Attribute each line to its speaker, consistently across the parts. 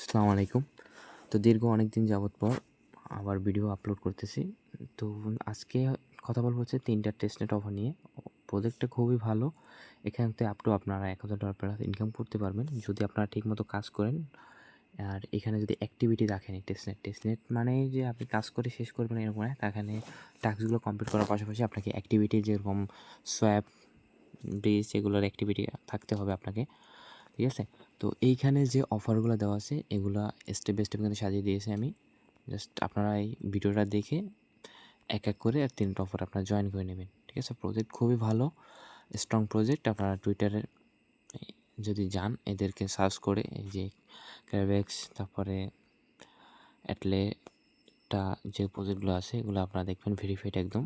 Speaker 1: আসসালামু আলাইকুম। তো দীর্ঘ অনেক দিন যাবত পর আবার ভিডিও আপলোড করতেছি। তো আজকে কথা বলবো হচ্ছে ৩টা টেস্টনেট অফার নিয়ে। প্রজেক্টটা খুবই ভালো। এখান থেকে আপ টু আপনারা $১,০০০ প্লাস ইনকাম করতে পারবেন যদি আপনারা ঠিকমতো কাজ করেন। আর এখানে যদি অ্যাক্টিভিটি রাখেন টেস্টনেট মানে যে আপনি কাজ করে শেষ করবেন এরকম না। এখানে টাস্কগুলো কমপ্লিট করার পাশাপাশি আপনাকে অ্যাক্টিভিটি যেরকম সোয়াপ, ব্রিজ এগুলোর অ্যাক্টিভিটি থাকতে হবে আপনাকে। ঠিক আছে? তো এইখানে যে অফারগুলো দেওয়া আছে এগুলা স্টেপ বাই স্টেপ কিন্তু সাজিয়ে দিয়েছি আমি। জাস্ট আপনারা এই ভিডিওটা দেখে এক এক করে ৩টা অফার আপনারা জয়েন করে নেবেন। ঠিক আছে? প্রজেক্ট খুবই ভালো, স্ট্রং প্রজেক্ট। আপনারা টুইটারে যদি যান এদেরকে সার্চ করে এই যে ক্যারভেক্স তারপরে অ্যাটলেটা যে প্রজেক্টগুলো আছে এগুলো আপনারা দেখবেন ভেরিফাইড একদম।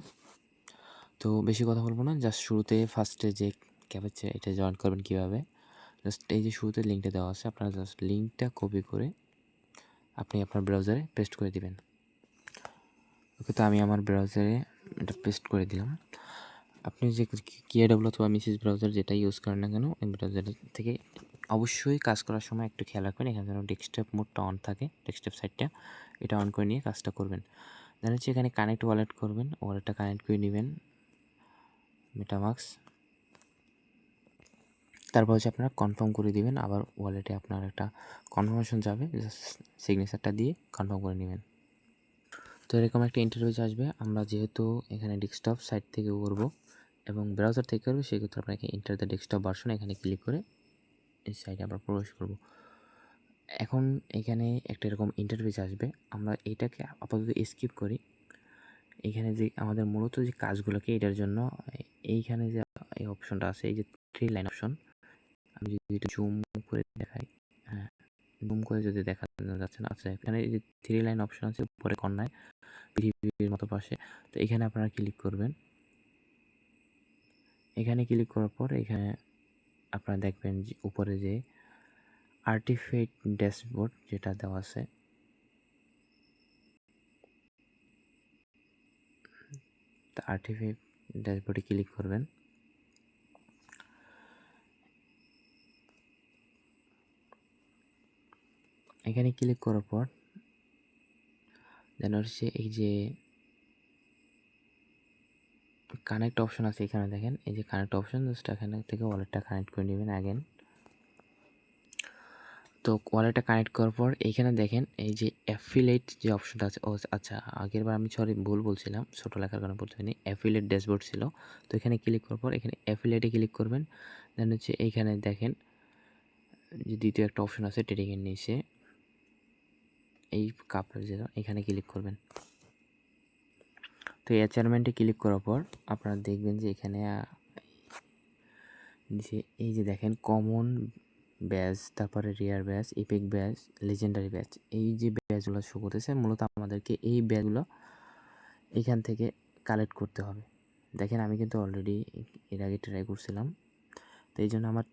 Speaker 1: তো বেশি কথা বলবো না, জাস্ট শুরুতে ফার্স্টে যে ক্যাবেছে এটা জয়েন করবেন কীভাবে। জাস্ট এই যে শুরুতে লিঙ্কটা দেওয়া আছে আপনারা জাস্ট লিঙ্কটা কপি করে আপনি আপনার ব্রাউজারে পেস্ট করে দিবেন। ওকে, তো আমি আমার ব্রাউজারে এটা পেস্ট করে দিলাম। আপনি যে KW অথবা মিসেস ব্রাউজার যেটা ইউজ করেন না কেন এই ব্রাউজার থেকে অবশ্যই কাজ করার সময় একটু খেয়াল রাখবেন এখানে যেন ডেস্কটপ মোডটা অন থাকে, ডেস্কটপ সাইডটা এটা অন করে নিয়ে কাজটা করবেন। দেন হচ্ছে এখানে কানেক্ট ওয়ালেট করবেন, ওয়ালেটটা কানেক্ট করে নেবেন মেটামাস্ক। তারপর হচ্ছে আপনারা কনফার্ম করে দিবেন, আবার ওয়ালেটে আপনার একটা কনফার্মেশন যাবে, জাস্ট সিগনেচারটা দিয়ে কনফার্ম করে নেবেন। তো এরকম একটা ইন্টারফেস আসবে। আমরা যেহেতু এখানে ডেস্কটপ সাইট থেকে করব এবং ব্রাউজার থেকে করব সেক্ষেত্রে আপনাকে এন্টার দ্য ডেস্কটপ ভার্সন এখানে ক্লিক করে এই সাইটে আমরা প্রবেশ করব। এখন এখানে একটা এরকম ইন্টারফেস আসবে, আমরা এটাকে আপাতত স্কিপ করি। এখানে যে আমাদের মূলত যে কাজগুলোকে এটার জন্য এইখানে যে এই অপশনটা আছে, এই যে 3 লাইন অপশন, আমি যদি একটু জুম করে দেখাই, হ্যাঁ জুম করে যদি দেখা যাচ্ছে না, আচ্ছা এখানে এই যে 3 লাইন অপশন আছে উপরে কর্নায় পৃথিবীর মতো পাশে, তো এখানে আপনারা ক্লিক করবেন। এখানে ক্লিক করার পর এখানে আপনারা দেখবেন যে উপরে যে আর্টিফেক্ট ড্যাশবোর্ড যেটা দেওয়া আছে, তা আর্টিফেক্ট ড্যাশবোর্ডে ক্লিক করবেন। এখানে ক্লিক করার পর দেন হচ্ছে এই যে কানেক্ট অপশন আছে, এখানে দেখেন এই যে কানেক্ট অপশন, জাস্ট এখানে থেকে ওয়ালেটটা কানেক্ট করে নেবেন আগেন। তো ওয়ালেটটা কানেক্ট করার পর এইখানে দেখেন এই যে অ্যাফিলিয়েট যে অপশনটা আছে, ও আচ্ছা আগের বার আমি ভুল বলছিলাম, ছোটো লেখার কারণে বলতে হয়নি, অ্যাফিলিয়েট ড্যাশবোর্ড ছিল। তো এখানে ক্লিক করার পর এখানে অ্যাফিলিয়েটে ক্লিক করবেন। দেন হচ্ছে এইখানে দেখেন যে দ্বিতীয় একটা অপশন আছে ট্রেডিংয়ের নিচে এই কাপড় যেটা, এখানে ক্লিক করবেন। তো এই অ্যাচারমেন্টে ক্লিক করার পর আপনারা দেখবেন যে এখানে নিচে এই যে দেখেন কমন ব্যাজ, তারপরে rare badge, epic badge, legendary badge, এই যে ব্যাজগুলো শো করতেছে মূলত আমাদেরকে এই ব্যাজগুলো এখান থেকে কালেক্ট করতে হবে। দেখেন আমি কিন্তু অলরেডি এর আগে ট্রাই করছিলাম, তো এই জন্য আমার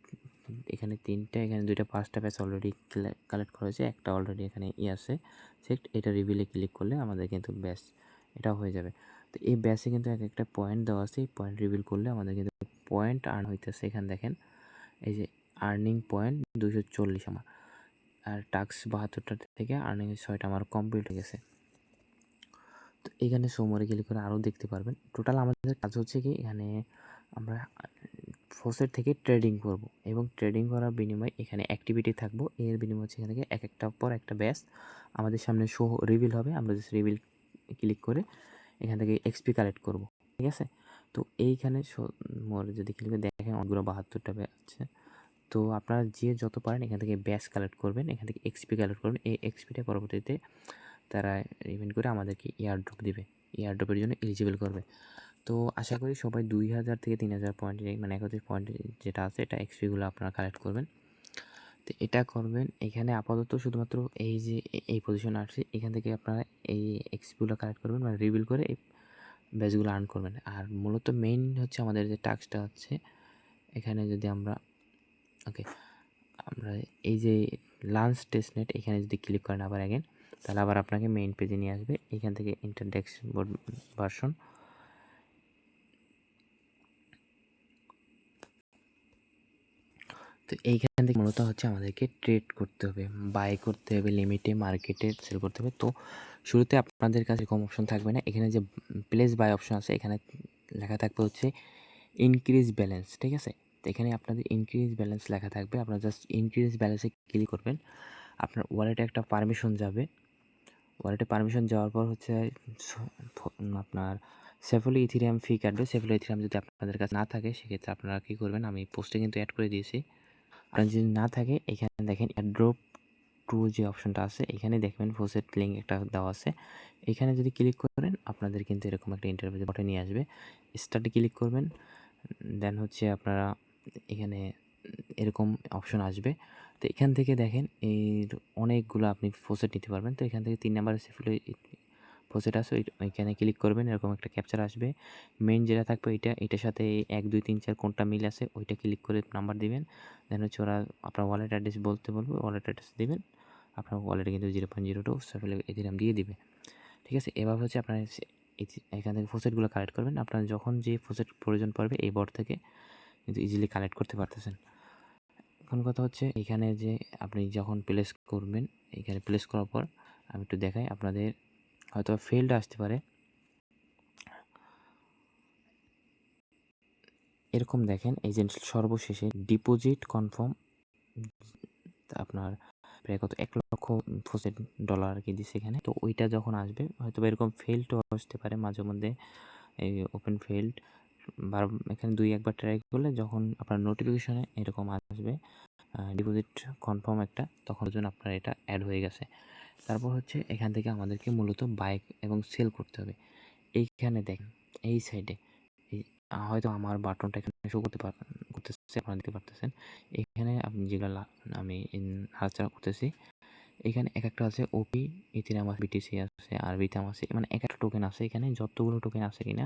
Speaker 1: এখানে 3টা, এখানে 2টা 5টা ব্যাচ অলরেডি কালেক্ট করা হয়েছে, একটা অলরেডি এখানে আছে সেট, এটা রিভিলে ক্লিক করলে আমাদের কিন্তু ব্যাচ এটা হয়ে যাবে। তো এই ব্যাচে কিন্তু এক একটা পয়েন্ট দেওয়া আছে, এই পয়েন্ট রিভিল করলে আমাদের কিন্তু পয়েন্ট আর্ন হইতেছে। এখানে দেখেন এই যে আর্নিং পয়েন্ট 240 আমার, আর টাস্ক 72টা থেকে আর্নিং 6টা আমার কমপ্লিট হয়ে গেছে। তো এখানে সোমবারে ক্লিক করে আরও দেখতে পারবেন। টোটাল আমাদের কাজ হচ্ছে কি, এখানে আমরা ফসেট থেকে ট্রেডিং করব এবং ট্রেডিং করার বিনিময়ে এখানে অ্যাক্টিভিটি থাকবো, এর বিনিময়ে হচ্ছে এখান থেকে এক একটার পর একটা ব্যাচ আমাদের সামনে শো রিভিল হবে। আমরা জাস্ট রিভিল ক্লিক করে এখান থেকে এক্সপি কালেক্ট করব, ঠিক আছে? তো এইখানে যদি ক্লিক করে দেখেন অনেকগুলো 72টা ব্যাচ আছে। তো আপনারা যে যত পারেন এখান থেকে ব্যাচ কালেক্ট করবেন, এখান থেকে এক্সপি কালেক্ট করবেন। এই এক্সপিটা পরবর্তীতে তারা ইভেন্ট করে আমাদেরকে এয়ারড্রপ দিবে, এয়ারড্রপের জন্য এলিজিবল করবে। তো আশা করি সবাই 2000 থেকে 3000 পয়েন্ট, মানে 1000 পয়েন্ট যেটা আছে এটা এক্সপিগুলো আপনারা কালেক্ট করবেন। তো এটা করবেন। এখানে আপাতত শুধুমাত্র এই যে এই পজিশন আসছে, এখান থেকে আপনারা এই এক্সপিগুলো কালেক্ট করবেন, মানে রিভিল করে এই ব্যাচগুলো আর্ন করবেন। আর মূলত মেইন হচ্ছে আমাদের যে টাস্কটা হচ্ছে এখানে যদি আমরা আমরা এই যে লাঞ্চ টেস্টনেট এখানে যদি ক্লিক করেন আবার অ্যাগেন, তাহলে আবার আপনাকে মেইন পেজে নিয়ে আসবে। এখান থেকে ইন্টার ড্যাশবোর্ড ভার্সন, তো এইখানে থেকে মূলত হচ্ছে আমাদেরকে ট্রেড করতে হবে, বাই করতে হবে, লিমিটে মার্কেটে সেল করতে হবে। তো শুরুতে আপনাদের কাছে এরকম অপশন থাকবে না, এখানে যে প্লেস বাই অপশন আছে এখানে লেখা থাকবে হচ্ছে ইনক্রিজ ব্যালেন্স, ঠিক আছে। তো এখানে আপনাদের ইনক্রিজ ব্যালেন্স লেখা থাকবে, আপনারা জাস্ট ইনক্রিজ ব্যালেন্সে ক্লিক করবেন। আপনার ওয়ালেটে একটা পারমিশন যাবে, ওয়ালেটে পারমিশন যাওয়ার পর হচ্ছে আপনার সেফলি ইথিরিয়াম ফি কাটবে। সেফলি ইথিরিয়াম যদি আপনাদের কাছে না থাকে সেক্ষেত্রে আপনারা কী করবেন, আমি পোস্টে কিন্তু অ্যাড করে দিয়েছি। আর যদি না থাকে এখানে দেখেন অ্যাড্রপ টু যে অপশনটা আছে এখানে দেখবেন ফোসেট লিঙ্ক একটা দেওয়া আছে, এখানে যদি ক্লিক করেন আপনাদের কিন্তু এরকম একটা ইন্টারভিউ বটে নিয়ে আসবে। স্টার্টে ক্লিক করবেন, দেন হচ্ছে আপনারা এখানে এরকম অপশন আসবে। তো এখান থেকে দেখেন এর অনেকগুলো আপনি ফোসেট নিতে পারবেন। তো এখান থেকে 3 নাম্বারে সেফলি ফোসেট আছে, ওইখানে ক্লিক করবেন, এরকম একটা ক্যাপচার আসবে। মেইন যেটা থাকবে এটার সাথে 1 2 3 4 কোনটা মিল আছে ওইটা ক্লিক করে নাম্বার দিবেন। দেন হচ্ছে ওরা আপনার ওয়ালেট অ্যাড্রেস বলতে বলবে, ওয়ালেট অ্যাড্রেস দিবেন, আপনার ওয়ালেটে কিন্তু 0.02 সেফলি ইথিরিয়াম দিয়ে দিবে, ঠিক আছে। এভাবে হচ্ছে আপনার এখান থেকে ফোসেটগুলো কালেক্ট করবেন। আপনার যখন যে ফোসেট প্রয়োজন পড়বে এই বট থেকে কিন্তু ইজিলি কালেক্ট করতে পারতেছেন। এখন কথা হচ্ছে এখানে যে আপনি যখন প্লেস করবেন, এখানে প্লেস করার পর আমি একটু দেখাই আপনাদের, হয়তো ফেলড আসতে পারে। এরকম দেখেন এই যে সর্বশেষে ডিপোজিট কনফার্ম আপনার প্রায় কত 1 লক্ষ ফোসেট ডলার আর কি দিছে এখানে। তো ওইটা যখন আসবে হয়তো এরকম ফেলডও আসতে পারে মাঝে মধ্যে, এই ওপেন ফেলড এখানে 2 একবার ট্রাই করলে যখন আপনার নোটিফিকেশনে এরকম আসবে ডিপোজিট কনফার্ম একটা, তখন জন্য আপনার এটা অ্যাড হয়ে গেছে। তারপর হচ্ছে এখান থেকে আমাদেরকে মূলত বাই এবং সেল করতে হবে। এইখানে দেখেন এই সাইডে এই হয়তো আমার বাটনটা এখানে শো করতেছে, আপনারা দেখতে পারতেছেন। এখানে আপনি যেগুলো আমি নাড়াচাড়া করতেছি, এখানে এক একটা আছে ওপি, ইথিরিয়াম আছে, বিটিসি আছে, আরবিটাম আছে, মানে এক একটা টোকেন আছে এখানে, যতগুলো টোকেন আছে কিনা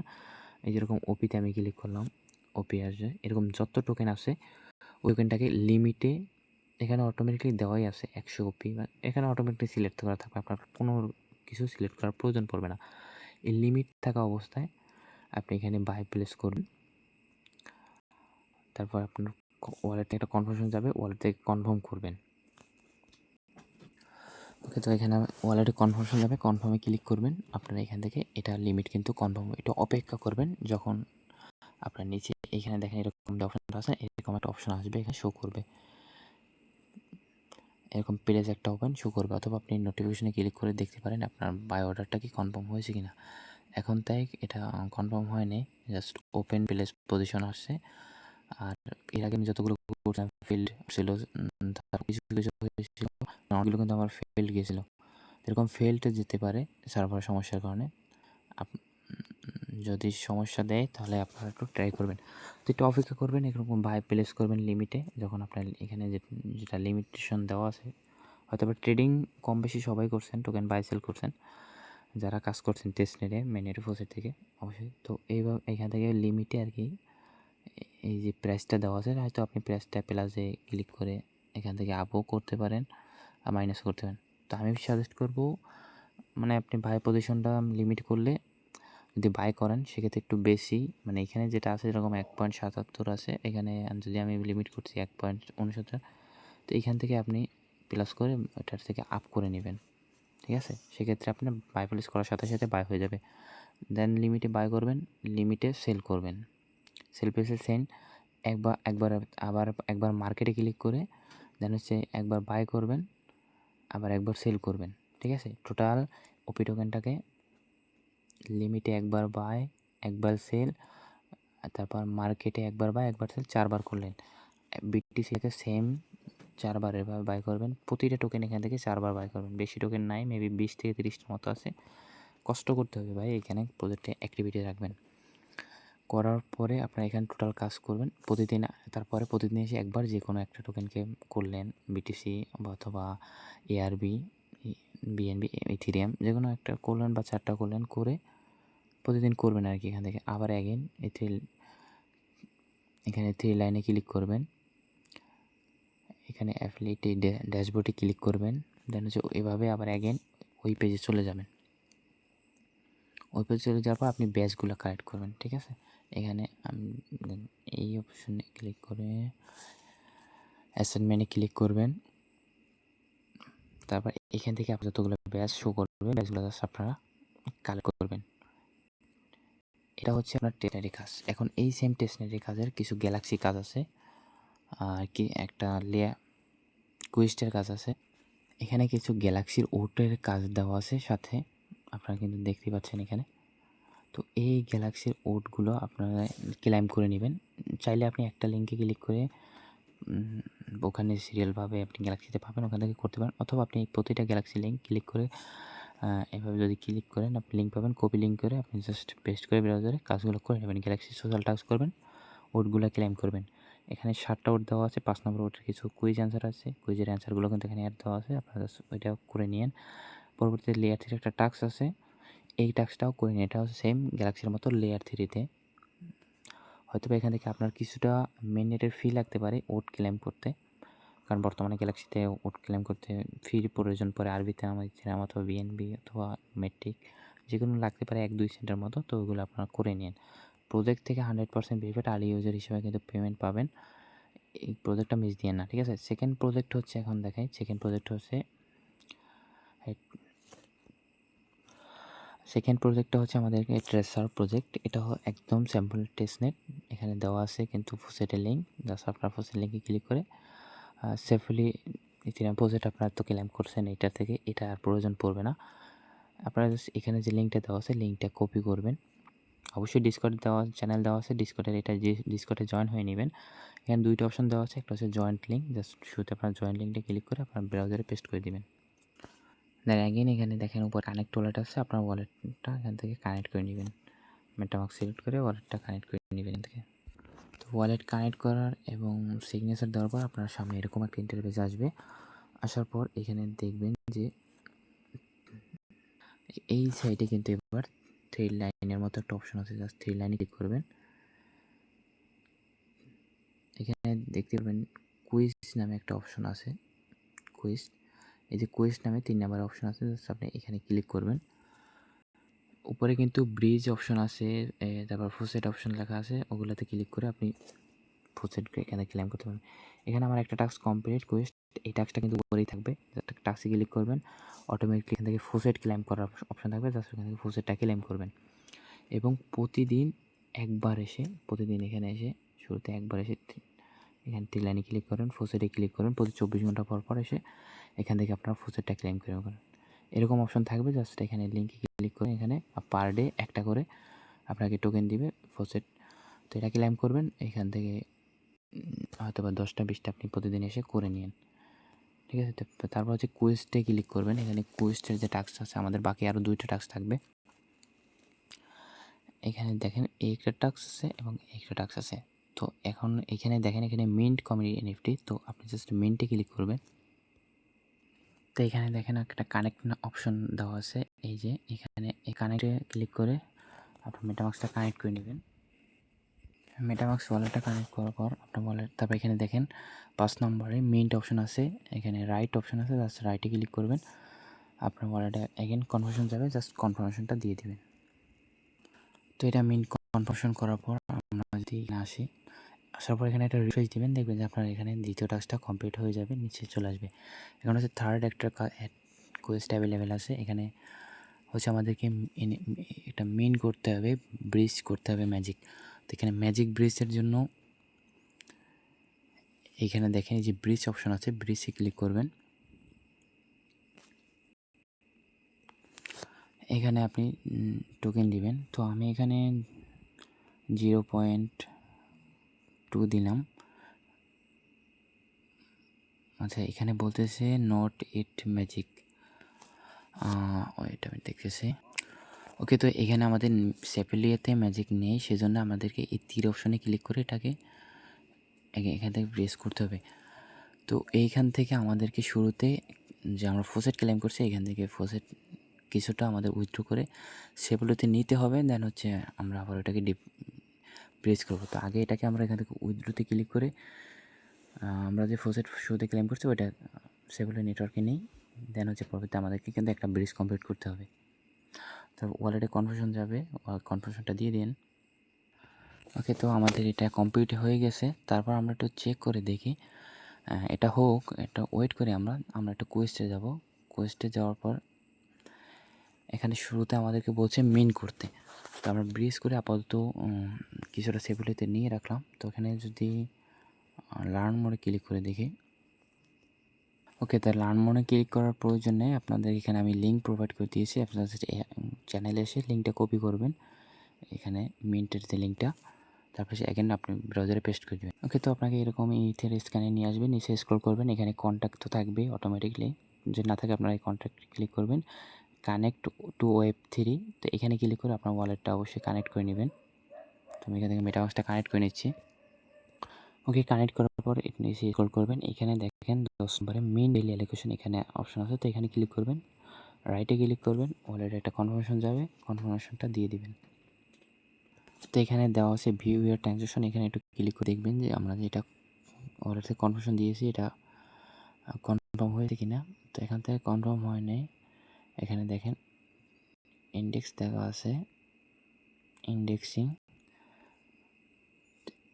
Speaker 1: এই যেরকম ওপিতে আমি ক্লিক করলাম, ওপি আসবে, এরকম যত টোকেন আছে ওই টোকেনটাকে লিমিটে এখানে অটোমেটিকলি দেওয়াই আছে 100 ওপি, এখানে অটোমেটিকলি সিলেক্ট করা থাকবে, আপনার কোনো কিছু সিলেক্ট করার প্রয়োজন পড়বে না। এই লিমিট থাকা অবস্থায় আপনি এখানে বাই প্লেস করুন, তারপর আপনার ওয়ালেটে একটা কনফার্মেশন যাবে, ওয়ালেট থেকে কনফার্ম করবেন। ওকে, তো এখানে ওয়ালেটে কনফার্মেশন যাবে, কনফার্মে ক্লিক করবেন। আপনারা এখান থেকে এটা লিমিট কিন্তু কনফার্ম, এটা অপেক্ষা করবেন যখন আপনার নিচে এখানে দেখেন এরকম অপশনটা আছে, এরকম একটা অপশন আসবে, এখানে শো করবে, এরকম পেজ একটা ওপেন শো করবে, অথবা আপনি নোটিফিকেশনে ক্লিক করে দেখতে পারেন আপনার বাই অর্ডারটা কি কনফার্ম হয়েছে কিনা। এখন তাই এটা কনফার্ম হয়নি, জাস্ট ওপেন প্লেস পজিশন আসছে। আর এর আগে আমি যতগুলো করছিলাম ফিল্ড ছিল, কিছু কিছু হয়েছিল, অনেকগুলো কিন্তু আমার ফেল্ড গিয়েছিলো। এরকম ফেল্ড যেতে পারে সার্ভার সমস্যার কারণে। যদি সমস্যা দেয় তাহলে আপনারা একটু ট্রাই করবেন, তো একটু অপেক্ষা করবেন, এরকম বাই প্লেস করবেন লিমিটে, যখন আপনার এখানে যেটা লিমিটেশন দেওয়া আছে, হয়তো বা ট্রেডিং কম বেশি সবাই করছেন, টোকেন বাই সেল করছেন, যারা কাজ করছেন টেস্ট নেটে ম্যানুয়ালি ফোসেট থেকে অবশ্যই। তো এইভাবে এখান থেকে লিমিটে আর কি এই যে প্রাইসটা দেওয়া আছে, হয়তো আপনি প্রাইসটা প্লাসে ক্লিক করে এখান থেকে আপও করতে পারেন আর মাইনাস করতে পারেন। তো আমি সাজেস্ট করব, মানে আপনি বাই পজিশনটা লিমিট করলে যদি বাই করেন সেক্ষেত্রে একটু বেশি, মানে এখানে যেটা আছে এরকম 1.77 আছে, এখানে যদি আমি লিমিট করছি 1.69, তো এইখান থেকে আপনি প্লাস করে ওটার থেকে আপ করে নেবেন, ঠিক আছে। সেক্ষেত্রে আপনার বাই প্লেস করার সাথে সাথে বাই হয়ে যাবে। দেন লিমিটে বাই করবেন, লিমিটে সেল করবেন, সেল প্লেসে সেন্ড একবার মার্কেটে ক্লিক করে দেন হচ্ছে একবার বাই করবেন, আবার একবার সেল করবেন, ঠিক আছে। টোটাল ওপি টোকেনটাকে লিমিটে একবার বাই, একবার সেল, তারপর মার্কেটে একবার বাই, একবার সেল, 4বার করলেন। বিটিসিতে সেম 4বার এভাবে বাই করবেন, প্রতিটা টোকেন এখান থেকে 4বার বাই করবেন। বেশি টোকেন নাই, মেবি 20 থেকে 30টার মতো আছে। কষ্ট করতে হবে ভাই, এখানে প্রজেক্টে অ্যাক্টিভিটি রাখবেন। করার পরে আপনারা এখানে টোটাল কাজ করবেন প্রতিদিন, তারপরে প্রতিদিন এসে একবার যে কোনো একটা টোকেনকে করলেন, বিটিসি অথবা এআরবি, বিএনবি, ইথিরিয়াম, যে কোনো একটা করলেন বা 4টা করলেন, করে প্রতিদিন করবেন আর কি। এখান থেকে আবার অ্যাগেন এখানে 3 লাইনে ক্লিক করবেন, এখানে অ্যাফিলিয়েট ড্যাশবোর্ডে ক্লিক করবেন, দেন হচ্ছে এভাবে আবার অ্যাগেন ওই পেজে চলে যাবেন। ওই পেজে চলে যাওয়ার পর আপনি ব্যাচগুলো কালেক্ট করবেন, ঠিক আছে। এখানে আমি এই অপশনে ক্লিক করে অ্যাসাইনমেন্টে ক্লিক করবেন। তারপর এখান থেকে আপনার যতগুলো ব্যাচ শো করবে ব্যাচগুলো জাস্ট আপনারা কালেক্ট করবেন। এটা হচ্ছে আপনার টেস্টনারি কাজ। এখন এই সেম টেস্টনারি কাজের কিছু গ্যালাক্সি কাজ আছে, আর কি একটা কুইস্টের কাজ আছে। এখানে কিছু গ্যালাক্সির ওটের কাজ দেওয়া আছে সাথে, আপনারা কিন্তু দেখতেই পাচ্ছেন এখানে। তো এই গ্যালাক্সির ওটগুলো আপনারা ক্লাইম করে নেবেন। চাইলে আপনি একটা লিঙ্কে ক্লিক করে ওখানে সিরিয়ালভাবে আপনি গ্যালাক্সিতে পাবেন, ওখান থেকে করতে পারেন, অথবা আপনি প্রতিটা গ্যালাক্সি লিঙ্ক ক্লিক করে এভাবে যদি ক্লিক করেন আপনি লিঙ্ক পাবেন, কপি লিঙ্ক করে আপনি জাস্ট পেস্ট করে ব্রাউজারে কাজগুলো করে নেবেন। গ্যালাক্সি সোশ্যাল টাস্ক করবেন, ওটগুলো ক্লেম করবেন। এখানে 7টা ওট দেওয়া আছে, 5 নম্বর ওটের কিছু কুইজ অ্যান্সার আছে, কুইজের অ্যান্সারগুলো কিন্তু এখানে অ্যাড দেওয়া আছে, আপনারা ওইটা করে নিন। পরবর্তীতে লেয়ার 3 একটা টাস্ক আছে, এই টাস্কটাও করে নিন। এটা হচ্ছে সেম গ্যালাক্সির মতো লেয়ার 3-তে। হয়তো এখান থেকে আপনার কিছুটা মিনিটের ফি লাগতে পারে ওট ক্লেম করতে, কারণ বর্তমানে গ্যালাক্সিতে ওট ক্লেম করতে ফির প্রয়োজন পড়ে। আরবিতে আমাদের অথবা বিএনবি অথবা মেট্রিক যেগুলো লাগতে পারে 1-2 সেন্টের মতো, তো ওগুলো আপনারা করে নিন। প্রজেক্ট থেকে 100% ভেরিফাইড আর্লি ইউজার হিসেবে কিন্তু পেমেন্ট পাবেন। এই প্রজেক্টটা মিস দিয়েন না, ঠিক আছে? সেকেন্ড প্রজেক্ট হচ্ছে, এখন দেখাই, সেকেন্ড প্রজেক্ট হচ্ছে আমাদেরকে ট্রেসার প্রজেক্ট। এটা একদম স্যাম্পল টেস্টনেট, এখানে দেওয়া আছে কিন্তু ফুসেটের লিঙ্ক। জাস্ট আপনার ফুসেট লিঙ্কে ক্লিক করে সেফলি ইথিরিয়াম প্রজেক্ট আপনারা তো ক্লেম করছেন এটা থেকে, এটা আর প্রয়োজন পড়বে না। আপনারা জাস্ট এখানে যে লিঙ্কটা দেওয়া আছে লিঙ্কটা কপি করবেন। অবশ্যই ডিসকর্ড দেওয়া চ্যানেল দেওয়া আছে, ডিসকর্ডের এটা যে ডিসকর্ডে জয়েন হয়ে নেবেন। এখানে 2টা অপশন দেওয়া আছে, একটা হচ্ছে জয়েন্ট লিঙ্ক, জাস্ট শুরুতে আপনার জয়েন্ট লিঙ্কটা ক্লিক করে আপনার ব্রাউজারে পেস্ট করে দিবেন। দেন অ্যাগেন এখানে দেখেন উপর কানেক্ট ওয়ালেট আছে, আপনার ওয়ালেটটা এখান থেকে কানেক্ট করে নেবেন। মেটামাস্ক সিলেক্ট করে ওয়ালেটটা কানেক্ট করে নেবেন এখান থেকে। তো ওয়ালেট কানেক্ট করার এবং সিগনেচার দেওয়ার পর আপনার সামনে এরকম একটা ইন্টারফেস আসবে। আসার পর এখানে দেখবেন যে এই সাইডে কিন্তু এবার 3 লাইনের মতো একটা অপশন আছে, জাস্ট 3 লাইনে ক্লিক করবেন। এখানে দেখতে পাবেন কুইজ নামে একটা অপশন আছে, কুইজ। এই যে কুইজ নামে 3 নাম্বার অপশন আছে, জাস্ট আপনি এখানে ক্লিক করবেন। উপরে কিন্তু ব্রিজ অপশন আছে, তারপর ফুসেট অপশন লেখা আছে, ওগুলোতে ক্লিক করে আপনি ফুসেট এখানে ক্লেম করতে পারবেন। এখানে আমার একটা টাস্ক কমপ্লিট কুইজ, এই টাস্কটা কিন্তু উপরেই থাকবে, জাস্ট টাস্কে ক্লিক করবেন, অটোমেটিকলি এখান থেকে ফুসেট ক্লেম করার অপশন থাকবে, জাস্ট এখান থেকে ফুসেটটা ক্লেম করবেন। এবং প্রতিদিন এখানে এসে শুরুতে একবার এসে এখানে 3 লাইনে ক্লিক করেন, ফুসেটে ক্লিক করেন, প্রতি 24 ঘন্টা পর পর এসে এখান থেকে আপনার ফুসেটটা ক্লেম করে করেন। এরকম অপশন থাকবে, জাস্ট এখানে লিঙ্কে ক্লিক করে এখানে পার ডে একটা করে আপনাকে টোকেন দিবে ফুসেট, তো এটা ক্লেম করবেন। এখান থেকে হয়তো বা 10টা-20টা আপনি প্রতিদিন এসে করে নিন, ঠিক আছে? তারপর হচ্ছে কুইজটে ক্লিক করবেন। এখানে কুইজের যে টাস্ক আছে, আমাদের বাকি আরও 2টা টাস্ক থাকবে। এখানে দেখেন একটা টাস্ক আছে এবং একটা টাস্ক আছে। তো এখন এখানে দেখেন এখানে মিন্ট কমিউনিটি এনএফটি, তো আপনি জাস্ট মিন্টে ক্লিক করবেন। তো এখানে দেখেন একটা কানেক্ট অপশন দেওয়া আছে, এই যে এখানে এই কানেক্টে ক্লিক করে আপনার মেটামাস্কটা কানেক্ট করে নেবেন। মেটামাস্ক ওয়ালেটটা কানেক্ট করার পর আপনার ওয়ালেট, তারপর এখানে দেখেন 5 নম্বরে মিন্ট অপশন আছে, এখানে রাইট অপশন আছে, জাস্ট রাইটে ক্লিক করবেন। আপনার ওয়ালেটে এগেন কনফার্মেশন যাবে, জাস্ট কনফার্মেশনটা দিয়ে দেবেন। তো এটা মিন্ট কনফার্মেশন করার পর আমরা যদি আসার পর এখানে একটা রিফ্রেশ দিবেন, দেখবেন যে আপনার এখানে দ্বিতীয় টাস্কটা কমপ্লিট হয়ে যাবে, নিচে চলে আসবে। এখন হচ্ছে থার্ড একটা কোয়েস্ট অ্যাভেলেবেল আছে, এখানে হচ্ছে আমাদেরকে একটা মিন করতে হবে, ব্রিজ করতে হবে ম্যাজিক। তো এখানে ম্যাজিক ব্রিজের জন্য এখানে দেখেন এই যে ব্রিজ অপশন আছে, ব্রিজে ক্লিক করবেন। এখানে আপনি টোকেন দিবেন, তো আমি এখানে 0.2 দিলাম। আচ্ছা, এখানে বলতেছে নট ইট ম্যাজিক, এটা আমি দেখতেছি। ওকে, তো এখানে আমাদের সেপেলিয়াতে ম্যাজিক নেই, সেজন্য আমাদেরকে এই তীর অপশনে ক্লিক করে এটাকে এখান থেকে প্রেস করতে হবে। তো এইখান থেকে আমাদেরকে শুরুতে যে আমরা ফোসেট ক্লেম করছি, এখান থেকে ফোসেট কিছুটা আমাদের উইথড্র করে সেপেলিয়াতে নিতে হবে, দেন হচ্ছে আমরা আবার ওটাকে প্রেস করবো। তো আগে এটাকে আমরা এখান থেকে উইথড্রোতে ক্লিক করে আমরা যে ফোসেট শুরুতে ক্লেম করছি ওইটা সেপেলিয়া নেটওয়ার্কে নেই, দেন হচ্ছে পরবর্তী আমাদেরকে কিন্তু একটা ব্রিজ কমপ্লিট করতে হবে। তো ওয়ালেটে কনফার্মেশন যাবে, কনফার্মেশনটা দিয়ে দিন। ওকে, তো আমাদের এটা কমপ্লিট হয়ে গেছে। তারপর আমরা একটু চেক করে দেখি এটা হোক, এটা ওয়েট করে আমরা একটা কোয়েস্টে যাব। কোয়েস্টে যাওয়ার পর এখানে শুরুতে আমাদেরকে বলছে মিন করতে। তো আমরা ব্রিজ করে আপাতত কিছুটা সেফুলিতে নিয়ে রাখলাম। তো এখানে যদি লার্ন মোডে ক্লিক করে দেখি। ওকে, তাই লার্ন মোডে ক্লিক করার প্রয়োজন নেই। আপনাদের এখানে আমি লিঙ্ক প্রোভাইড করে দিয়েছি। আপনাদের চ্যানেলে এসে লিঙ্কটা কপি করবেন, এখানে মিন্টের যে লিঙ্কটা, তারপর অ্যাগেন আপনি ব্রাউজারে পেস্ট করে দেবেন। ওকে, তো আপনাকে এরকম ইথের স্ক্যানে নিয়ে আসবে, নিচে স্ক্রল করবেন, এখানে কন্ট্যাক্ট তো থাকবে অটোমেটিকলি, যদি না থাকে আপনারা এই কন্ট্যাক্ট ক্লিক করবেন, কানেক্ট টু Web3। তো এখানে ক্লিক করে আপনার ওয়ালেটটা অবশ্যই কানেক্ট করে নেবেন। তো আমি এখান থেকে মেটামাস্কটা কানেক্ট করে নিচ্ছি। ওকে, কানেক্ট করার পর নিচে স্ক্রল করবেন, এখানে দেখেন 10 নম্বরে মেইন ডেইলি অ্যালোকেশন এখানে অপশন আছে। তো এখানে ক্লিক করবেন, রাইটে ক্লিক করবেন, ওয়ালেটে একটা কনফার্মেশন যাবে, কনফার্মেশনটা দিয়ে দিবেন। তো এখানে দেওয়া আছে ভিউ ইয়ার ট্রানজ্যাকশন, এখানে একটু ক্লিক করে দেখবেন যে আমরা যেটা ওয়ালেটে কনফার্মেশন দিয়েছি এটা কনফার্ম হয়েছে কিনা। তো এখান থেকে কনফার্ম হয় নাই। এখানে দেখেন ইন্ডেক্স দেওয়া আছে, ইন্ডেক্সিং,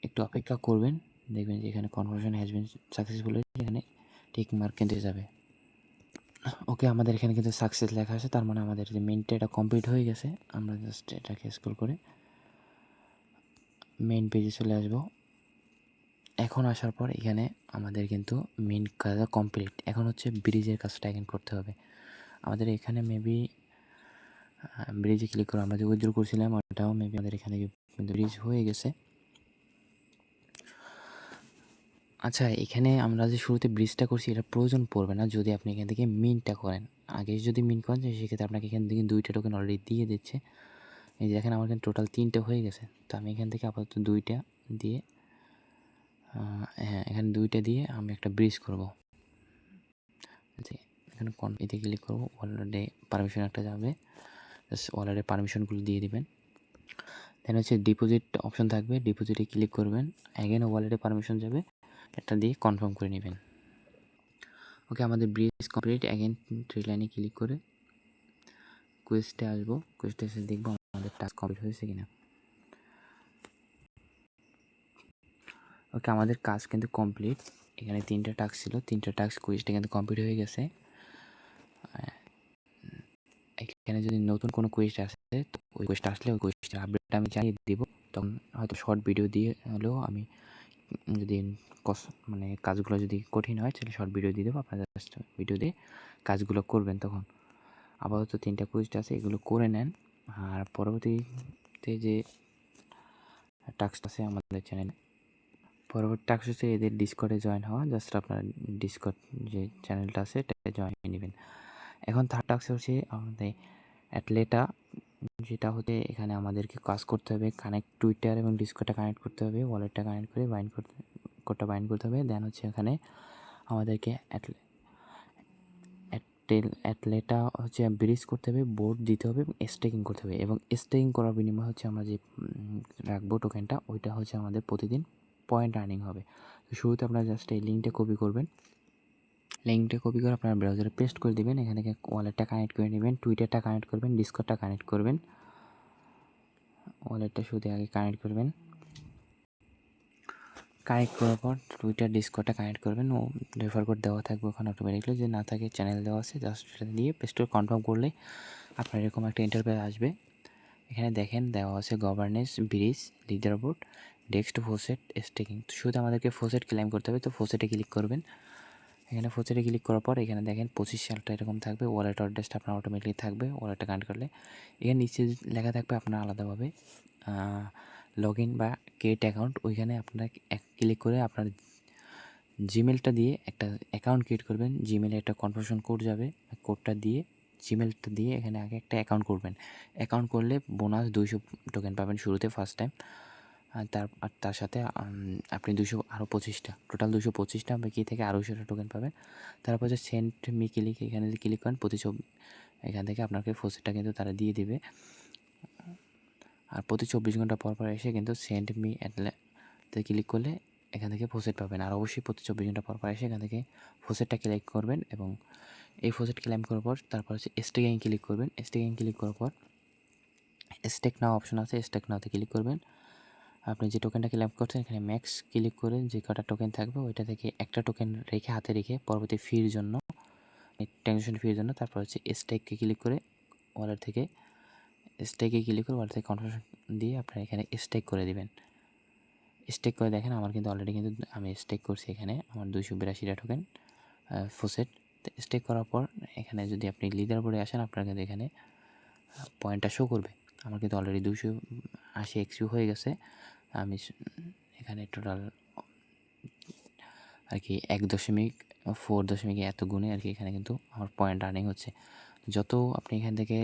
Speaker 1: একটু অপেক্ষা করবেন, দেখবেন যে এখানে কনভার্সন হ্যাজ বিন সাকসেসফুল, এখানে টিক মার্ক কিন্তু যাবে। ওকে, আমাদের এখানে কিন্তু সাকসেস লেখা আছে, তার মানে আমাদের যে মেইনটা এটা কমপ্লিট হয়ে গেছে। আমরা জাস্ট এটাকে স্ক্রল করে মেইন পেজে চলে আসব। এখন আসার পর এখানে আমাদের কিন্তু মেইন কাজটা কমপ্লিট। এখন হচ্ছে ব্রিজের কাজটা এখন করতে হবে আমাদের। এখানে মেবি ব্রিজে ক্লিক করে আমরা যে উইথড্র করছিলাম ওটাও মেবি আমাদের এখানে কিন্তু ব্রিজ হয়ে গেছে। আচ্ছা, এখানে আমরা যে শুরুতে ব্রিজটা করছি এটা প্রয়োজন পড়বে না যদি আপনি এখান থেকে মিনটা করেন। আগে যদি মিন করেন সেক্ষেত্রে আপনাকে এখান থেকে 2টা টোকেন অলরেডি দিয়ে দিচ্ছে। এই যে দেখেন আমার এখানে টোটাল 3টে হয়ে গেছে। তো আমি এখান থেকে আপাতত 2টা দিয়ে হ্যাঁ, এখানে 2টা দিয়ে আমি একটা ব্রিজ করব। এখানে এতে ক্লিক করব, ওয়ালেটে পারমিশন একটা যাবে, জাস্ট ওয়ালেটে পারমিশনগুলো দিয়ে দিবেন। দেন হচ্ছে ডিপোজিট অপশন থাকবে, ডিপোজিটে ক্লিক করবেন, অ্যাগেন ওয়ালেটে পারমিশন যাবে, একটা দিয়ে কনফার্ম করে নেবেন। ওকে, আমাদের ব্রিজ কমপ্লিট। অ্যাগেন থ্রি লাইনে ক্লিক করে কোয়েস্টে আসবো, কোয়েস্টে এসে দেখবো আমাদের টাস্ক কমপ্লিট হয়েছে কিনা। ওকে, আমাদের কাজ কিন্তু কমপ্লিট। এখানে 3টা টাস্ক ছিল, 3টা টাস্ক কোয়েস্টে কিন্তু কমপ্লিট হয়ে গেছে। এখানে যদি নতুন কোনো কোয়েস্ট আসে তো ওই কোয়েস্ট আসলে ওই কোয়েস্টের আপডেটটা আমি জানিয়ে দিব। তখন হয়তো শর্ট ভিডিও দিয়ে হলেও আমি যদি মানে কাজগুলো যদি কঠিন হয় তাহলে শর্ট ভিডিও দিয়ে দেবো, আপনারা জাস্ট ভিডিও দিয়ে কাজগুলো করবেন। তখন আপাতত 3টা কোয়েস্ট আছে, এগুলো করে নেন। আর পরবর্তীতে যে টাস্ক আছে আমাদের চ্যানেলে, পরবর্তী টাস্ক হচ্ছে এদের ডিসকর্ডে জয়েন হওয়া। জাস্ট আপনার ডিসকর্ড যে চ্যানেলটা আছে এটাতে জয়েন হয়ে নেবেন। এখন থার্ড টাস্ক হচ্ছে আমাদের অ্যাটলেটা, যেটা হচ্ছে এখানে আমাদেরকে কাজ করতে হবে, কানেক্ট টুইটার এবং ডিসকর্ডটা কানেক্ট করতে হবে, ওয়ালেটটা কানেক্ট করে কোডটা বাইন্ড করতে হবে। দেন হচ্ছে এখানে আমাদেরকে অ্যাটলেটা হচ্ছে ব্রিজ করতে হবে, বোর্ড দিতে হবে এবং স্টেকিং করতে হবে। এবং স্টেকিং করার বিনিময়ে হচ্ছে আমরা যে রাখবো টোকেনটা, ওইটা হচ্ছে আমাদের প্রতিদিন পয়েন্ট আর্নিং হবে। তো শুরুতে আপনারা জাস্ট এই লিঙ্কটা কপি করবেন, লিঙ্কটা কপি করে আপনার ব্রাউজারে পেস্ট করে দেবেন, এখানে ওয়ালেটটা কানেক্ট করে নেবেন, টুইটারটা কানেক্ট করবেন, ডিসকর্ডটা কানেক্ট করবেন। ওয়ালেটটা শুধু আগে কানেক্ট করবেন, কানেক্ট করার পর টুইটার ডিসকর্ডটা কানেক্ট করবেন। ও রেফার কোড দেওয়া থাকবে ওখানে অটোমেটিকলি, যদি না থাকে চ্যানেল দেওয়া আছে, জাস্ট সেটা দিয়ে পেস্ট করে কনফার্ম করলে আপনার এরকম একটা ইন্টারফেস আসবে। এখানে দেখেন দেওয়া আছে governance, bridge, leader board, desk, faucet, staking. তো শুধু আমাদেরকে ফোসেট ক্লেম করতে হবে, তো ফোসেটে ক্লিক করবেন। এখানে ফোসেটে ক্লিক করার পর এখানে দেখেন 25 সালটা এরকম থাকবে, ওয়ালেট অ্যাড্রেসটা আপনার অটোমেটিকলি থাকবে ওয়ালেটটা কানেক্ট করলে। এখানে নিচে লেখা থাকবে আপনার আলাদাভাবে লগ ইন বা ক্রিয়েট অ্যাকাউন্ট, ওইখানে আপনার ক্লিক করে আপনার জিমেলটা দিয়ে একটা অ্যাকাউন্ট ক্রিয়েট করবেন। জিমেলে একটা কনফার্মেশন কোড যাবে, কোডটা দিয়ে জিমেলটা দিয়ে এখানে আগে একটা অ্যাকাউন্ট করবেন। অ্যাকাউন্ট করলে বোনাস 200 টোকেন পাবেন শুরুতে ফার্স্ট টাইম। আর তার সাথে আপনি 200 আরও 25টা, টোটাল 225টা বাকি থেকে আরও 200টা টোকেন পাবেন। তারপর যে সেন্ড মি ক্লিক, এখানে যদি ক্লিক করেন এখান থেকে আপনাকে ফোসেটটা কিন্তু তারা দিয়ে দেবে। আর প্রতি 24 ঘন্টা পর পর এসে কিন্তু সেন্ড মি অ্যাটতে ক্লিক করলে এখান থেকে ফোসেট পাবেন। আর অবশ্যই প্রতি 24 ঘন্টা পর পর এসে এখান থেকে ফোসেটটা ক্লিক করবেন এবং এই ফোসেট ক্লেম করার পর তারপর হচ্ছে স্টেকিং ক্লিক করবেন। স্টেকিং ক্লিক করার পর স্টেক নাও অপশন আছে, স্টেক নাওতে ক্লিক করবেন। আপনি যে টোকেনটা ক্লেম করছেন এখানে ম্যাক্স ক্লিক করে যে কটা টোকেন থাকবে ওইটা থেকে একটা টোকেন রেখে হাতে রেখে পরবর্তী ফির জন্য ট্রানজ্যাকশন ফির জন্য তারপর হচ্ছে স্টেককে ক্লিক করে ওয়ালেট থেকে ওয়ালেট থেকে কনফার্মেশন দিয়ে আপনারা এখানে স্টেক করে দিবেন। স্টেক করে দেখেন আমার কিন্তু অলরেডি কিন্তু আমি স্টেক করছি এখানে আমার 282টা টোকেন ফোসেট। স্টেক করার পর এখানে যদি আপনি লিডার বোর্ডে আসেন আপনার কিন্তু এখানে পয়েন্টটা শো করবে। আমার কিন্তু অলরেডি 280 এক্সপি হয়ে গেছে। আমি এখানে টোটাল আর কি 1.4 এত গুণে আর কি এখানে কিন্তু আমার পয়েন্ট আর্নিং হচ্ছে। যত আপনি এখান থেকে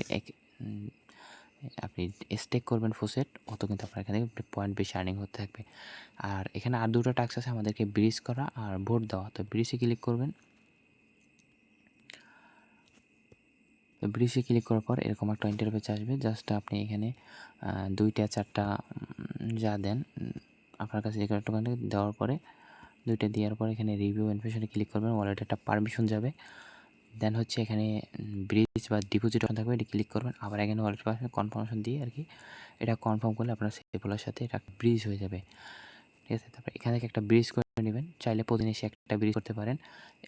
Speaker 1: আপনি স্টেক করবেন ফোসেট অত কিন্তু আপনার এখানে পয়েন্ট বেশি আর্নিং হতে থাকবে। আর এখানে আর দুটো টাস্ক আছে আমাদেরকে ব্রিজ করা আর ভোট দেওয়া। তো ব্রিজে ক্লিক করবেন। তো ব্রিজে ক্লিক করার পর এরকম একটা ইন্টারফেস আসবে। জাস্ট আপনি এখানে 2টা 4টা যা দেন আপনার কাছে যে কোনো টোকেন দেওয়ার পরে 2টা দেওয়ার পর এখানে রিভিউ ইনফরমেশনে ক্লিক করবেন। ওয়ালেটে একটা পারমিশন যাবে। দেন হচ্ছে এখানে ব্রিজ বা ডিপোজিট অপশন থাকবে, এটি ক্লিক করবেন। আবার এখানে ওয়ালেট পারমিশন কনফার্মেশন দিয়ে আর কি এটা কনফার্ম করলে আপনার সেফলার সাথে এটা ব্রিজ হয়ে যাবে। ঠিক আছে, তারপর এখান থেকে একটা ব্রিজ করে নেবেন। চাইলে প্রতিদিন এসে একটা ব্রিজ করতে পারেন।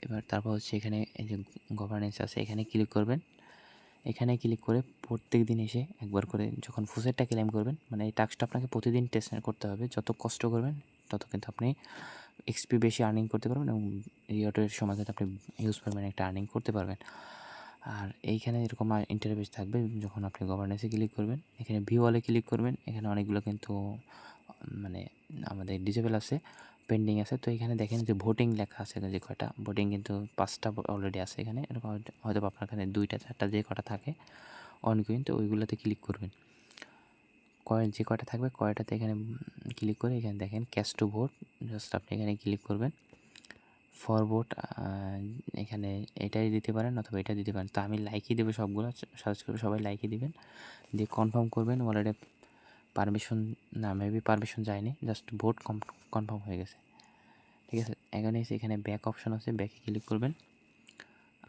Speaker 1: এবার তারপর হচ্ছে এখানে এই যে গভর্নেন্স আছে এখানে ক্লিক করবেন। এখানে ক্লিক করে প্রত্যেক দিন এসে একবার করে যখন ফোসেটটা ক্লেম করবেন, মানে এই টাস্কটা আপনাকে প্রতিদিন টেস্ট করতে হবে। যত কষ্ট করবেন তত কিন্তু আপনি এক্সপি বেশি আর্নিং করতে পারবেন এবং রিওয়ার্ডের সময় কিন্তু আপনি হিউজ পরিমাণে একটা আর্নিং করতে পারবেন। আর এইখানে এরকম ইন্টারফেস থাকবে। যখন আপনি গভর্নেন্সে ক্লিক করবেন এখানে ভিউ অলে ক্লিক করবেন। এখানে অনেকগুলো কিন্তু মানে আমাদের ডিসেবল আছে, পেন্ডিং আছে। তো এখানে দেখেন যে ভোটিং লেখা আছে, যে কয়টা ভোটিং কিন্তু 5টা অলরেডি আছে এখানে। এরকম হয়তো আপনার এখানে 2টা 4টা যে কটা থাকে অনগোয়িং, তো ওইগুলোতে ক্লিক করবেন। যে কয়টা থাকবে কয়টাতে এখানে ক্লিক করে এখানে দেখেন ক্যাশ টু ভোট, জাস্ট আপনি এখানে ক্লিক করবেন। ফর ভোট এখানে এটাই দিতে পারেন অথবা এটা দিতে পারেন। তো আমি লাইকই দেবো, সবগুলো সার্চ করে সবাই লাইকই দিবেন, দিয়ে কনফার্ম করবেন। ওয়ালেটে পারমিশন না, মেবি পারমিশন যায়নি, জাস্ট ভোট কনফার্ম হয়ে গেছে। ঠিক আছে, এখানে এসে এখানে ব্যাক অপশন আছে, ব্যাকে ক্লিক করবেন।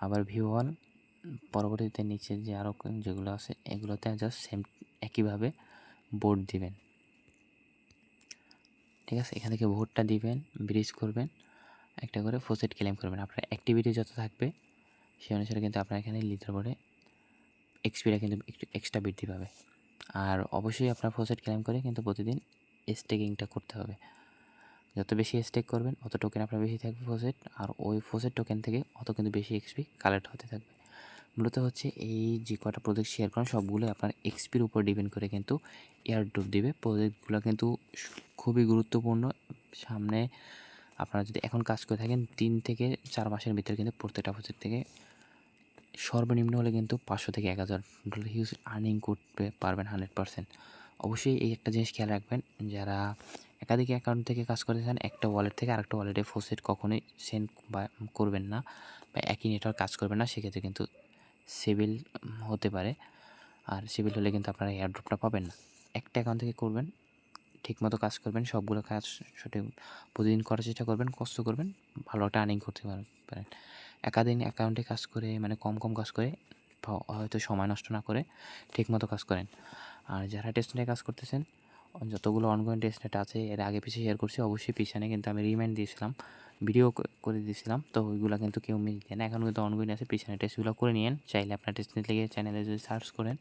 Speaker 1: আবার ভিউ অল, পরবর্তীতে নিচে যে আরও যেগুলো আছে এগুলোতে জাস্ট সেম একইভাবে ভোট দিবেন। ঠিক আছে, এখান থেকে ভোটটা দিবেন, ব্রিজ করবেন, একটা করে ফোসেট ক্লেম করবেন। আপনার অ্যাক্টিভিটি যত থাকবে সেই অনুসারে কিন্তু আপনার এখানে লিডার বোর্ডে এক্সপিটা কিন্তু একটু এক্সট্রা বৃদ্ধি পাবে। আর অবশ্যই আপনার ফোসেট ক্লেম করে কিন্তু প্রতিদিন স্টেকিংটা করতে হবে। যত বেশি স্টেক করবেন অত টোকেন আপনার বেশি থাকবে ফোসেট, আর ওই ফোসেট টোকেন থেকে অত কিন্তু বেশি এক্সপি কালেক্ট হতে থাকবে। মূলত হচ্ছে এই যে কটা প্রজেক্ট শেয়ার করেন সবগুলো আপনার এক্সপির উপর ডিপেন্ড করে কিন্তু এয়ারড্রপ দিবে। প্রজেক্টগুলো কিন্তু খুবই গুরুত্বপূর্ণ। সামনে আপনারা যদি এখন কাজ করে থাকেন 3 থেকে 4 মাসের ভিতরে কিন্তু প্রত্যেকটা প্রজেক্ট থেকে সর্বনিম্ন হলে কিন্তু 500 থেকে 1000 ডলার হিউজ আর্নিং করতে পারবেন 100%। অবশ্যই এই একটা জিনিস খেয়াল রাখবেন, যারা একাধিক অ্যাকাউন্ট থেকে কাজ করতে চান একটা ওয়ালেট থেকে আরেকটা ওয়ালেটে ফোসেট কখনোই সেন্ড বা করবেন না, বা একই নেটওয়ার্ক কাজ করবেন না। সেক্ষেত্রে কিন্তু সিভিল হতে পারে, আর সিভিল হলে কিন্তু আপনারা এয়ারড্রপটা পাবেন না। একটা অ্যাকাউন্ট থেকে করবেন, ঠিকমতো কাজ করবেন, সবগুলো কাজ সঠিক প্রতিদিন করার চেষ্টা করবেন, কষ্ট করবেন, ভালো একটা আর্নিং করতে পারেন। একাধিক অ্যাকাউন্টে কাজ করে মানে কম কাজ করে হয়তো সময় নষ্ট না করে ঠিকমতো কাজ করেন। আর যারা টেস্টনেটে কাজ করতেছেন, যতগুলো অনগোয়িং টেস্টনেট আছে এর আগে পিছিয়ে শেয়ার করছি, অবশ্যই পিছনে কিন্তু আমি রিমাইন্ড দিয়েছিলাম, ভিডিও করে দিয়েছিলাম। তো ওইগুলো কিন্তু কেউ মিস দেয় না, এখন কিন্তু অনগোয়িং আছে, পিছনে টেস্টগুলো করে নিন। চাইলে আপনার টেস্টনেট লেগে চ্যানেলে যদি সার্চ করেন,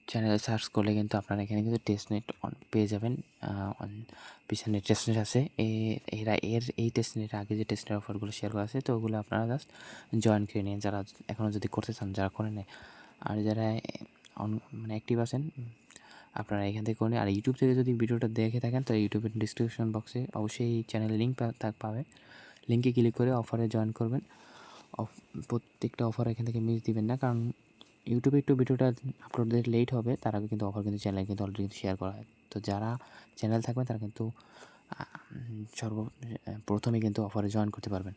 Speaker 1: চ্যানেলে সার্চ করলে কিন্তু আপনারা এখানে কিন্তু টেস্টনেট পেয়ে যাবেন। পিছনে টেস্টনেট আছে, এই টেস্টনেটের আগে যে টেস্টনেট অফারগুলো শেয়ার করা আছে, তো ওগুলো আপনারা জাস্ট জয়েন করে নিন যারা এখনও যদি করতে চান, যারা করে নেয়। আর যারা মানে অ্যাক্টিভ আছেন আপনারা এখান থেকে করে নিন। আর ইউটিউব থেকে যদি ভিডিওটা দেখে থাকেন তো ইউটিউবের ডিসক্রিপশন বক্সে অবশ্যই এই চ্যানেলের লিঙ্ক পাবে, লিঙ্কে ক্লিক করে অফারে জয়েন করবেন। প্রত্যেকটা অফার এখান থেকে মিস দিবেন না, কারণ ইউটিউবে একটু ভিডিওটা আপলোড দিতে লেট হবে, তার আগে কিন্তু অফার কিন্তু চ্যানেলে কিন্তু অলরেডি কিন্তু শেয়ার করা হয়। তো যারা চ্যানেল থাকবেন তারা কিন্তু প্রথমে কিন্তু অফারে জয়েন করতে পারবেন।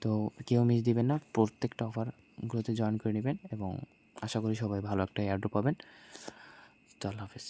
Speaker 1: তো কেউ মিস দিবেন না, প্রত্যেকটা অফারগুলোতে জয়েন করে নেবেন এবং আশা করি সবাই ভালো একটা এয়ারড্রপ পাবেন। তো আল্লাহ হাফেজ।